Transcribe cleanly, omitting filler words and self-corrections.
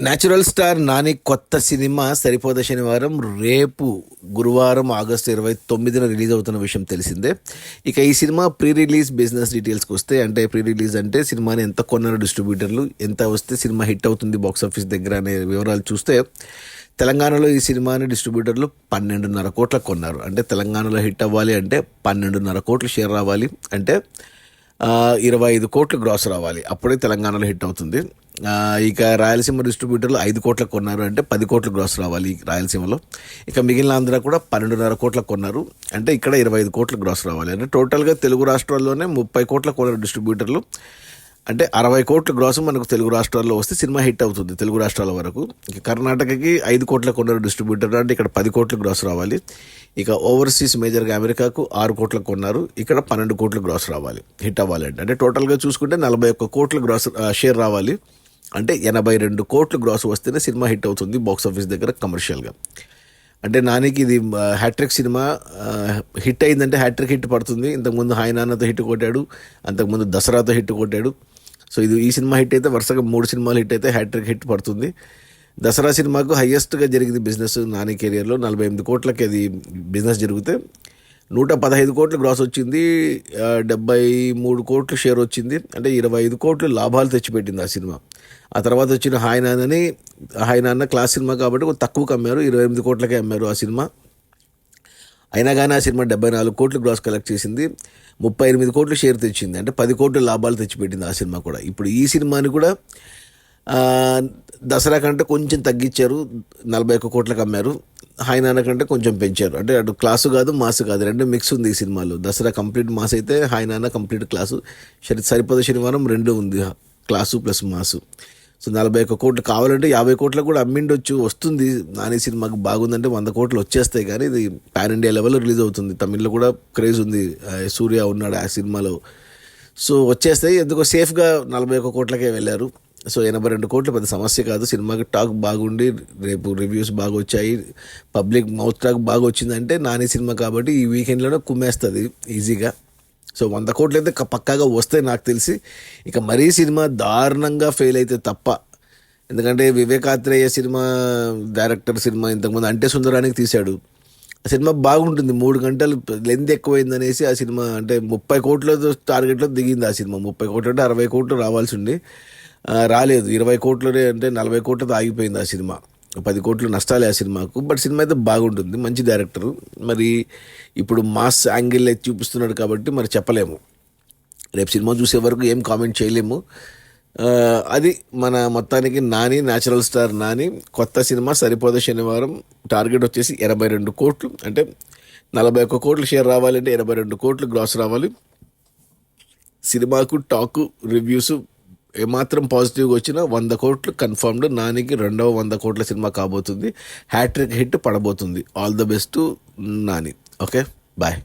Natural star Nani కొత్త cinema సరిపోద శనివారం రేపు గురువారం ఆగస్టు 29న రిలీజ్ అవుతున్న విషయం తెలిసిందే. ఇక ఈ సినిమా ప్రీ రిలీజ్ బిజినెస్ డీటెయిల్స్కి వస్తే, అంటే ప్రీ రిలీజ్ అంటే సినిమాని ఎంత కొన్నారు డిస్ట్రిబ్యూటర్లు, ఎంత వస్తే సినిమా హిట్ అవుతుంది బాక్స్ ఆఫీస్ దగ్గర అనే వివరాలు చూస్తే, తెలంగాణలో ఈ సినిమాని డిస్ట్రిబ్యూటర్లు 12.5 కోట్లకు కొన్నారు. అంటే తెలంగాణలో హిట్ అవ్వాలి అంటే 12.5 కోట్ల షేర్ రావాలి, అంటే 25 కోట్లు గ్రాస్ రావాలి, అప్పుడే తెలంగాణలో హిట్ అవుతుంది. ఇక రాయలసీమ డిస్ట్రిబ్యూటర్లు 5 కోట్లకు కొన్నారు, అంటే 10 కోట్లు గ్రాస్ రావాలి రాయలసీమలో. ఇక మిగిలిన ఆంధ్ర కూడా 12.5 కోట్లకు కొన్నారు, అంటే ఇక్కడ 25 కోట్లు గ్రాస్ రావాలి. అంటే టోటల్గా తెలుగు రాష్ట్రాల్లోనే 30 కోట్లకు కొన్నారు డిస్ట్రిబ్యూటర్లు, అంటే 60 కోట్ల గ్రాస్ మనకు తెలుగు రాష్ట్రాల్లో వస్తే సినిమా హిట్ అవుతుంది తెలుగు రాష్ట్రాల వరకు. ఇక కర్ణాటకకి 5 కోట్ల కొన్నారు డిస్ట్రిబ్యూటర్, అంటే ఇక్కడ 10 కోట్ల గ్రాస్ రావాలి. ఇక ఓవర్సీస్ మేజర్గా అమెరికాకు 6 కోట్లకు కొన్నారు, ఇక్కడ 12 కోట్ల గ్రాస్ రావాలి హిట్ అవ్వాలి. అంటే టోటల్గా చూసుకుంటే 41 కోట్ల గ్రాస్ షేర్ రావాలి, అంటే 82 కోట్లు గ్రాస్ వస్తేనే సినిమా హిట్ అవుతుంది బాక్స్ ఆఫీస్ దగ్గర కమర్షియల్గా. అంటే నానికి ఇది హ్యాట్రిక్ సినిమా, హిట్ అయిందంటే హ్యాట్రిక్ హిట్ పడుతుంది. ఇంతకుముందు హాయ్ నాన్నతో హిట్ కొట్టాడు, అంతకుముందు దసరాతో హిట్ కొట్టాడు. సో ఈ సినిమా హిట్ అయితే వరుసగా 3 సినిమాలు హిట్ అయితే హ్యాట్రిక్ హిట్ పడుతుంది. దసరా సినిమాకు హయ్యెస్ట్గా జరిగింది బిజినెస్ నాని కెరియర్లో, 48 కోట్లకి అది బిజినెస్ జరిగితే 115 కోట్లు గ్రాస్ వచ్చింది, 73 కోట్లు షేర్ వచ్చింది, అంటే 25 కోట్లు లాభాలు తెచ్చిపెట్టింది ఆ సినిమా. ఆ తర్వాత వచ్చిన హాయ్ నాన్న క్లాస్ సినిమా కాబట్టి తక్కువకి అమ్మారు, 28 కోట్లకే అమ్మారు ఆ సినిమా. అయినా కానీ ఆ సినిమా 74 కోట్లు గ్రాస్ కలెక్ట్ చేసింది, 38 కోట్లు షేర్ తెచ్చింది, అంటే 10 కోట్లు లాభాలు తెచ్చిపెట్టింది ఆ సినిమా కూడా. ఇప్పుడు ఈ సినిమాని కూడా దసరా కంటే కొంచెం తగ్గించారు, 41 కోట్లకు అమ్మారు. హాయ్ నాన్న కంటే కొంచెం పెంచారు, అంటే అటు క్లాసు కాదు మాసు కాదు, రెండు మిక్స్ ఉంది ఈ సినిమాలో. దసరా కంప్లీట్ మాస్ అయితే హాయ్ నాన్న కంప్లీట్ క్లాసు, సరిపోద శనివారం 2 ఉంది, క్లాసు ప్లస్ మాసు. సో 41 కోట్లు కావాలంటే 50 కోట్లకు కూడా అమ్మిండొచ్చు, వస్తుంది. నాని సినిమాకి బాగుందంటే 100 కోట్లు వచ్చేస్తాయి, కానీ ఇది పాన్ ఇండియా లెవెల్లో రిలీజ్ అవుతుంది. తమిళ్లో కూడా క్రేజ్ ఉంది, సూర్య ఉన్నాడు ఆ సినిమాలో. సో వచ్చేస్తాయి, ఎందుకో సేఫ్గా 41 కోట్లకే వెళ్ళారు. సో 82 కోట్లు పెద్ద సమస్య కాదు. సినిమాకి టాక్ బాగుండి రేపు రివ్యూస్ బాగా వచ్చాయి, పబ్లిక్ మౌత్ టాక్ బాగా వచ్చిందంటే నాని సినిమా కాబట్టి ఈ వీకెండ్లోనే కుమ్మేస్తుంది ఈజీగా. సో 100 కోట్లు అయితే పక్కాగా వస్తాయి నాకు తెలిసి. ఇక మరీ సినిమా దారుణంగా ఫెయిల్ అయితే తప్ప, ఎందుకంటే వివేకాత్రేయ సినిమా డైరెక్టర్ సినిమా ఇంతకుముందు అంటే సుందరానికి తీశాడు. ఆ సినిమా బాగుంటుంది, 3 గంటలు లెంత్ ఎక్కువైందనేసి ఆ సినిమా అంటే 30 కోట్ల టార్గెట్లో దిగింది ఆ సినిమా. 30 కోట్లు అంటే 60 కోట్లు రావాల్సి ఉండి రాలేదు, 20 కోట్లనే, అంటే 40 కోట్లతో ఆగిపోయింది ఆ సినిమా. 10 కోట్లు నష్టాలే ఆ సినిమాకు. బట్ సినిమా అయితే బాగుంటుంది, మంచి డైరెక్టరు. మరి ఇప్పుడు మాస్ యాంగిల్ అయితే చూపిస్తున్నాడు కాబట్టి మరి చెప్పలేము, రేపు సినిమా చూసే వరకు ఏం కామెంట్ చేయలేము. అది మన మొత్తానికి నాని, న్యాచురల్ స్టార్ నాని కొత్త సినిమా సరిపోద శనివారం టార్గెట్ వచ్చేసి 82 కోట్లు, అంటే 41 కోట్లు షేర్ రావాలంటే 82 కోట్లు గ్రాస్ రావాలి. సినిమాకు టాకు రివ్యూస్ ఏమాత్రం పాజిటివ్గా వచ్చినా 100 కోట్లు కన్ఫర్మ్డ్. నానికి 2వ 100 కోట్ల సినిమా కాబోతుంది, హ్యాట్రిక్ హిట్ పడబోతుంది. All the best Nani. Okay, bye.